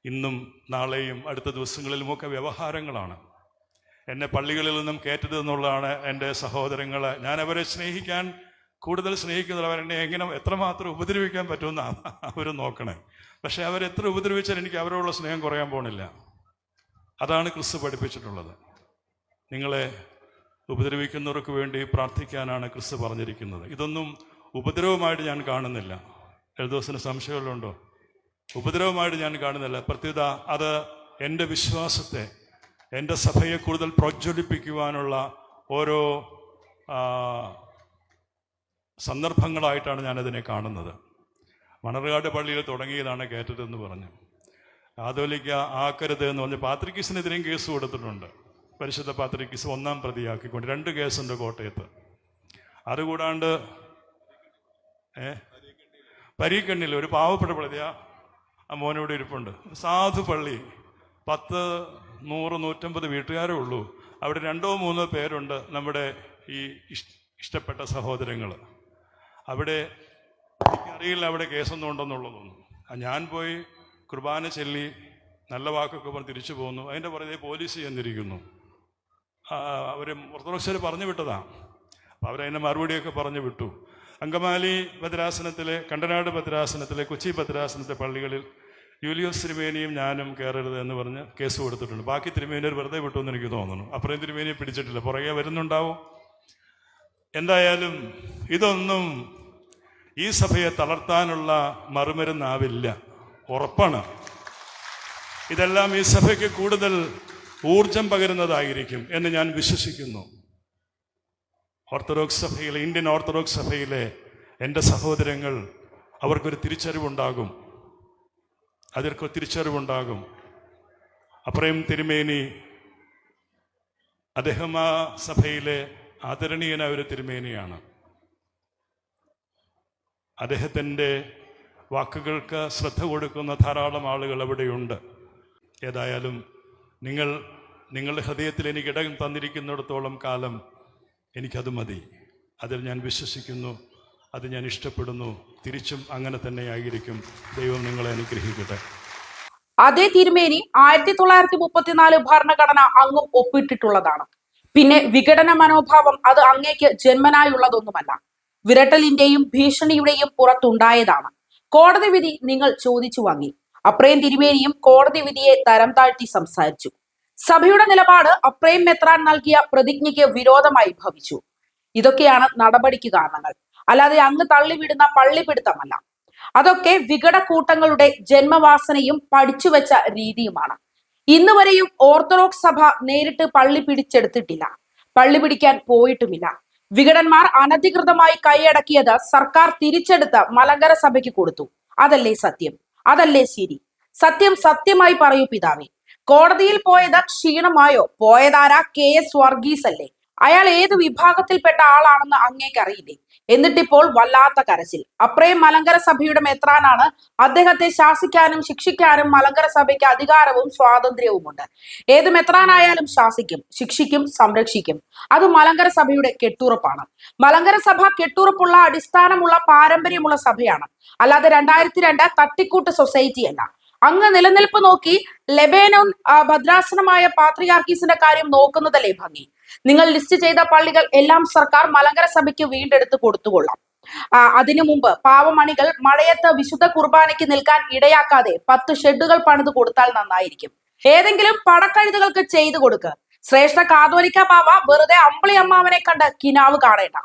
ഇന്നും നാളെയും അടുത്ത ദിവസങ്ങളിലുമൊക്കെ വ്യവഹാരങ്ങളാണ്. എന്നെ പള്ളികളിൽ നിന്നും കയറ്റരുതെന്നുള്ളതാണ് എൻ്റെ സഹോദരങ്ങൾ. ഞാൻ അവരെ സ്നേഹിക്കാൻ കൂടുതൽ സ്നേഹിക്കുന്നത് അവരെന്നെ എങ്ങനെ എത്രമാത്രം ഉപദ്രവിക്കാൻ പറ്റുമെന്ന് അവർ നോക്കണേ. പക്ഷെ അവരെത്ര ഉപദ്രവിച്ചാൽ എനിക്ക് അവരോടുള്ള സ്നേഹം കുറയാൻ പോണില്ല. അതാണ് ക്രിസ്തു പഠിപ്പിച്ചിട്ടുള്ളത്. നിങ്ങളെ ഉപദ്രവിക്കുന്നവർക്ക് വേണ്ടി പ്രാർത്ഥിക്കാനാണ് ക്രിസ്തു പറഞ്ഞിരിക്കുന്നത്. ഇതൊന്നും ഉപദ്രവമായിട്ട് ഞാൻ കാണുന്നില്ല. എൽദോസിന് സംശയമുള്ളതുണ്ടോ? ഉപദ്രവമായിട്ട് ഞാൻ കാണുന്നില്ല. പ്രത്യേകത അത് എൻ്റെ വിശ്വാസത്തെ, എൻ്റെ സഭയെ കൂടുതൽ പ്രജ്വലിപ്പിക്കുവാനുള്ള ഓരോ സന്ദർഭങ്ങളായിട്ടാണ് ഞാനതിനെ കാണുന്നത്. മണർകാട് പള്ളിയിൽ തുടങ്ങിയതാണ് കയറ്റതെന്ന് പറഞ്ഞു. കാതോലിക്ക ആക്കരുത് എന്ന് പറഞ്ഞ് പാത്രിക്കീസിനെതിരെയും കേസ് കൊടുത്തിട്ടുണ്ട്. പരിശുദ്ധ പാത്രിക്കീസ് 1-ാം പ്രതിയാക്കിക്കൊണ്ട് 2 കേസുണ്ട് കോട്ടയത്ത്. അതുകൂടാണ്ട് പരീക്കണ്ണിൽ ഒരു പാവപ്പെട്ട പള്ളി, ആ മോനോട് ഇരിപ്പുണ്ട്, സാധു പള്ളി, 10, 100, 150 വീട്ടുകാരേ ഉള്ളൂ. അവിടെ 2-3 പേരുണ്ട് നമ്മുടെ ഈ ഇഷ്ടപ്പെട്ട സഹോദരങ്ങൾ. അവിടെ എനിക്കറിയില്ല അവിടെ കേസൊന്നും ഉണ്ടെന്നുള്ളതൊന്നും. ഞാൻ പോയി കുർബാന ചൊല്ലി നല്ല വാക്കൊക്കെ പറഞ്ഞ് തിരിച്ചു പോകുന്നു. അതിൻ്റെ പുറകെ പോലീസ് ചെന്നിരിക്കുന്നു. അവർ ഓർത്തഡോക്സർ പറഞ്ഞു വിട്ടതാണ്. അപ്പോൾ അവരതിൻ്റെ മറുപടിയൊക്കെ പറഞ്ഞു വിട്ടു. അങ്കമാലി ഭദ്രാസനത്തിലെ, കണ്ടനാട് ഭദ്രാസനത്തിലെ, കൊച്ചി ഭദ്രാസനത്തെ പള്ളികളിൽ യൂലിയോസ് തിരുമേനിയും ഞാനും കയറരുത് എന്ന് പറഞ്ഞ് കേസ് കൊടുത്തിട്ടുണ്ട്. ബാക്കി തിരുമേനിയർ വെറുതെ വിട്ടു എന്ന് എനിക്ക് തോന്നുന്നു. അപ്പുറം തിരുമേനിയെ പിടിച്ചിട്ടില്ല, പുറകെ വരുന്നുണ്ടാവും. എന്തായാലും ഇതൊന്നും ഈ സഭയെ തളർത്താനുള്ള മറുമരുന്നാവില്ല, ഉറപ്പാണ്. ഇതെല്ലാം ഈ സഭയ്ക്ക് കൂടുതൽ ഊർജം പകരുന്നതായിരിക്കും എന്ന് ഞാൻ വിശ്വസിക്കുന്നു. ഓർത്തഡോക്സ് സഭയിലെ, ഇന്ത്യൻ ഓർത്തഡോക്സ് സഭയിലെ എൻ്റെ സഹോദരങ്ങൾ, അവർക്കൊരു തിരിച്ചറിവുണ്ടാകും. അപ്രയം തിരുമേനി, അദ്ദേഹം ആ സഭയിലെ ആദരണീയനായ ഒരു തിരുമേനിയാണ്. അദ്ദേഹത്തിൻ്റെ വാക്കുകൾക്ക് ശ്രദ്ധ കൊടുക്കുന്ന ധാരാളം ആളുകൾ അവിടെയുണ്ട്. ഏതായാലും നിങ്ങളുടെ ഹൃദയത്തിൽ എനിക്ക് ഇടം തന്നിരിക്കുന്നിടത്തോളം കാലം എനിക്കത് മതി. അതിൽ ഞാൻ വിശ്വസിക്കുന്നു, അത് ഞാൻ ഇഷ്ടപ്പെടുന്നു. തിരിച്ചും അങ്ങനെ തന്നെ ആയിരിക്കും. ദൈവം നിങ്ങളെ അനുഗ്രഹിക്കട്ടെ. അതേ തിരുമേനി 1934 ഭരണഘടന അങ്ങും ഒപ്പിട്ടിട്ടുള്ളതാണ്. പിന്നെ വിഘടന മനോഭാവം അത് അങ്ങേക്ക് ജന്മനായുള്ളതൊന്നുമല്ല, വിരട്ടലിന്റെയും ഭീഷണിയുടെയും പുറത്തുണ്ടായതാണ്. കോടതി വിധി നിങ്ങൾ ചോദിച്ചു വാങ്ങി. അപ്രയം തിരുമേനിയും കോടതി വിധിയെ തരം താഴ്ത്തി സംസാരിച്ചു. സഭയുടെ നിലപാട് അപ്രയം മെത്രാൻ നൽകിയ പ്രതിജ്ഞയ്ക്ക് വിരോധമായി ഭവിച്ചു. ഇതൊക്കെയാണ് നടപടിക്ക് കാരണങ്ങൾ, അല്ലാതെ അങ്ങ് തള്ളിവിടുന്ന പള്ളിപ്പിടുത്തമല്ല. അതൊക്കെ വിഘട കൂട്ടങ്ങളുടെ ജന്മവാസനയും പഠിച്ചുവെച്ച രീതിയുമാണ്. ഇന്ന് വരെയും ഓർത്തഡോക്സ് സഭ നേരിട്ട് പള്ളി പിടിച്ചെടുത്തിട്ടില്ല, പള്ളി പിടിക്കാൻ പോയിട്ടുമില്ല. വിഘടന്മാർ അനധികൃതമായി കൈയടക്കിയത് സർക്കാർ തിരിച്ചെടുത്ത് മലങ്കര സഭയ്ക്ക് കൊടുത്തു. അതല്ലേ സത്യം? അതല്ലേ ശരി? സത്യം സത്യമായി പറയൂ പിതാവേ. കോടതിയിൽ പോയത് ക്ഷീണമായോ? പോയതാരാ? KS വർഗീസ് അല്ലേ? അയാൾ ഏത് വിഭാഗത്തിൽപ്പെട്ട ആളാണെന്ന് അങ്ങേക്കറിയില്ലേ? എന്നിട്ടിപ്പോൾ വല്ലാത്ത കരച്ചിൽ. അപ്രയം മലങ്കര സഭയുടെ മെത്രാനാണ്. അദ്ദേഹത്തെ ശാസിക്കാനും ശിക്ഷിക്കാനും മലങ്കര സഭയ്ക്ക് അധികാരവും സ്വാതന്ത്ര്യവുമുണ്ട്. ഏത് മെത്രാനായാലും ശാസിക്കും, ശിക്ഷിക്കും, സംരക്ഷിക്കും. അത് മലങ്കര സഭയുടെ കെട്ടുറപ്പാണ്. മലങ്കര സഭ കെട്ടുറപ്പുള്ള, അടിസ്ഥാനമുള്ള, പാരമ്പര്യമുള്ള സഭയാണ്. അല്ലാതെ 2002 തട്ടിക്കൂട്ട് സൊസൈറ്റി അല്ല. അങ്ങ് നിലനിൽപ്പ് നോക്കി ലെബനോൻ ഭദ്രാസനമായ പാത്രിയാർക്കീസിന്റെ കാര്യം നോക്കുന്നതല്ലേ ഭംഗി? നിങ്ങൾ ലിസ്റ്റ് ചെയ്ത പള്ളികൾ എല്ലാം സർക്കാർ മലങ്കര സഭയ്ക്ക് വീണ്ടെടുത്ത് കൊടുത്തുകൊള്ളാം. അതിനു മുമ്പ് പാവമണികൾ മഴയത്ത് വിശുദ്ധ കുർബാനയ്ക്ക് നിൽക്കാൻ ഇടയാക്കാതെ 10 ഷെഡുകൾ പണിത് കൊടുത്താൽ നന്നായിരിക്കും. ഏതെങ്കിലും പടക്കഴുതുകൾക്ക് ചെയ്തു കൊടുക്കുക. ശ്രേഷ്ഠ കാതോലിക്ക ബാവ വെറുതെ അമ്പിളി അമ്മാവനെ കണ്ട് കിനാവ് കാണേണ്ട.